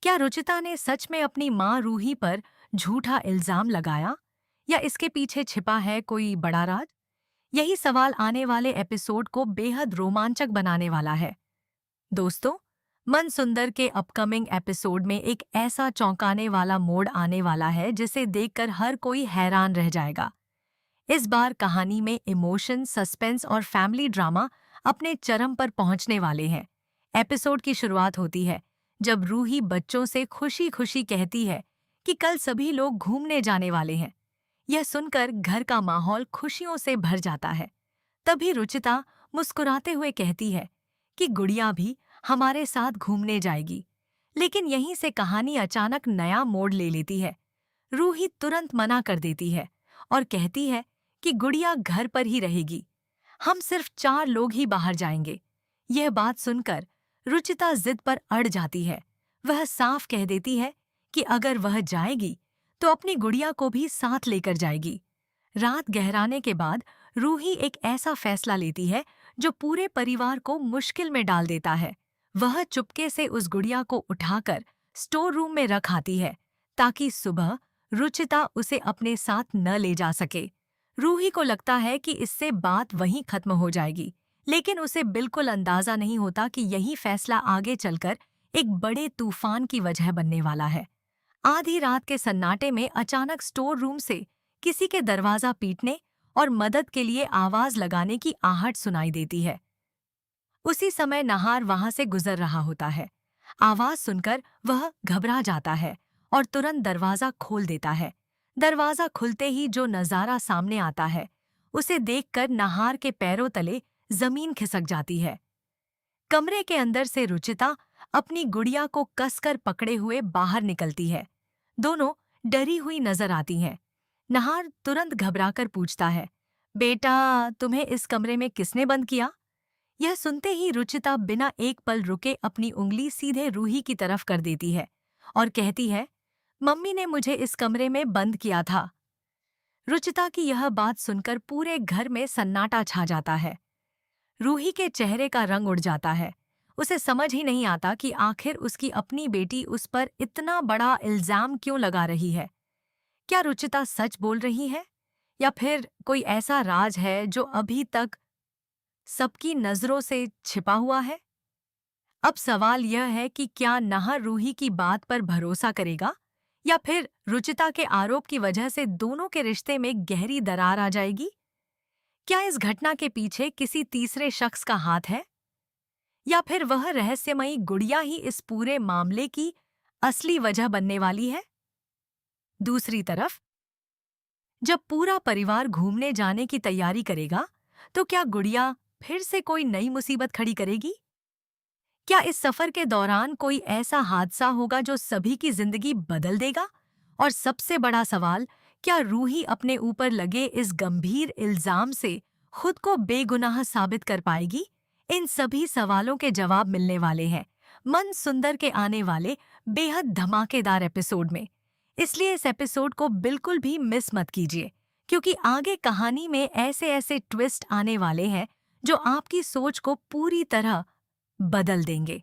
क्या रुचिता ने सच में अपनी माँ रूही पर झूठा इल्जाम लगाया या इसके पीछे छिपा है कोई बड़ा राज? यही सवाल आने वाले एपिसोड को बेहद रोमांचक बनाने वाला है। दोस्तों, मन सुंदर के अपकमिंग एपिसोड में एक ऐसा चौंकाने वाला मोड़ आने वाला है जिसे देखकर हर कोई हैरान रह जाएगा। इस बार कहानी में इमोशन, सस्पेंस और फैमिली ड्रामा अपने चरम पर पहुंचने वाले हैं। एपिसोड की शुरुआत होती है जब रूही बच्चों से खुशी खुशी कहती है कि कल सभी लोग घूमने जाने वाले हैं। यह सुनकर घर का माहौल खुशियों से भर जाता है। तभी रुचिता मुस्कुराते हुए कहती है कि गुड़िया भी हमारे साथ घूमने जाएगी। लेकिन यहीं से कहानी अचानक नया मोड़ ले लेती है। रूही तुरंत मना कर देती है और कहती है कि गुड़िया घर पर ही रहेगी। हम सिर्फ 4 लोग ही बाहर जाएंगे। यह बात सुनकर रुचिता जिद पर अड़ जाती है। वह साफ कह देती है कि अगर वह जाएगी तो अपनी गुड़िया को भी साथ लेकर जाएगी। रात गहराने के बाद रूही एक ऐसा फैसला लेती है जो पूरे परिवार को मुश्किल में डाल देता है। वह चुपके से उस गुड़िया को उठाकर स्टोर रूम में रख आती है ताकि सुबह रुचिता उसे अपने साथ न ले जा सके। रूही को लगता है कि इससे बात वहीं खत्म हो जाएगी, लेकिन उसे बिल्कुल अंदाजा नहीं होता कि यही फैसला आगे चलकर एक बड़े तूफान की वजह बनने वाला है। आधी रात के सन्नाटे में अचानक स्टोर रूम से किसी के दरवाजा पीटने और मदद के लिए आवाज लगाने की आहट सुनाई देती है। उसी समय नहार वहां से गुजर रहा होता है। आवाज सुनकर वह घबरा जाता है और तुरंत दरवाजा खोल देता है। दरवाजा खुलते ही जो नजारा सामने आता है उसे देखकर नहार के पैरों तले जमीन खिसक जाती है। कमरे के अंदर से रुचिता अपनी गुड़िया को कसकर पकड़े हुए बाहर निकलती है। दोनों डरी हुई नजर आती हैं। नहार तुरंत घबराकर पूछता है, बेटा, तुम्हें इस कमरे में किसने बंद किया? यह सुनते ही रुचिता बिना एक पल रुके अपनी उंगली सीधे रूही की तरफ कर देती है और कहती है, मम्मी ने मुझे इस कमरे में बंद किया था। रुचिता की यह बात सुनकर पूरे घर में सन्नाटा छा जाता है। रूही के चेहरे का रंग उड़ जाता है। उसे समझ ही नहीं आता कि आखिर उसकी अपनी बेटी उस पर इतना बड़ा इल्जाम क्यों लगा रही है। क्या रुचिता सच बोल रही है या फिर कोई ऐसा राज है जो अभी तक सबकी नजरों से छिपा हुआ है? अब सवाल यह है कि क्या नाहर रूही की बात पर भरोसा करेगा या फिर रुचिता के आरोप की वजह से दोनों के रिश्ते में गहरी दरार आ जाएगी? क्या इस घटना के पीछे किसी तीसरे शख्स का हाथ है या फिर वह रहस्यमयी गुड़िया ही इस पूरे मामले की असली वजह बनने वाली है? दूसरी तरफ जब पूरा परिवार घूमने जाने की तैयारी करेगा तो क्या गुड़िया फिर से कोई नई मुसीबत खड़ी करेगी? क्या इस सफर के दौरान कोई ऐसा हादसा होगा जो सभी की जिंदगी बदल देगा? और सबसे बड़ा सवाल, क्या रूही अपने ऊपर लगे इस गंभीर इल्जाम से खुद को बेगुनाह साबित कर पाएगी? इन सभी सवालों के जवाब मिलने वाले हैं मन सुंदर के आने वाले बेहद धमाकेदार एपिसोड में। इसलिए इस एपिसोड को बिल्कुल भी मिस मत कीजिए, क्योंकि आगे कहानी में ऐसे ऐसे ट्विस्ट आने वाले हैं जो आपकी सोच को पूरी तरह बदल देंगे।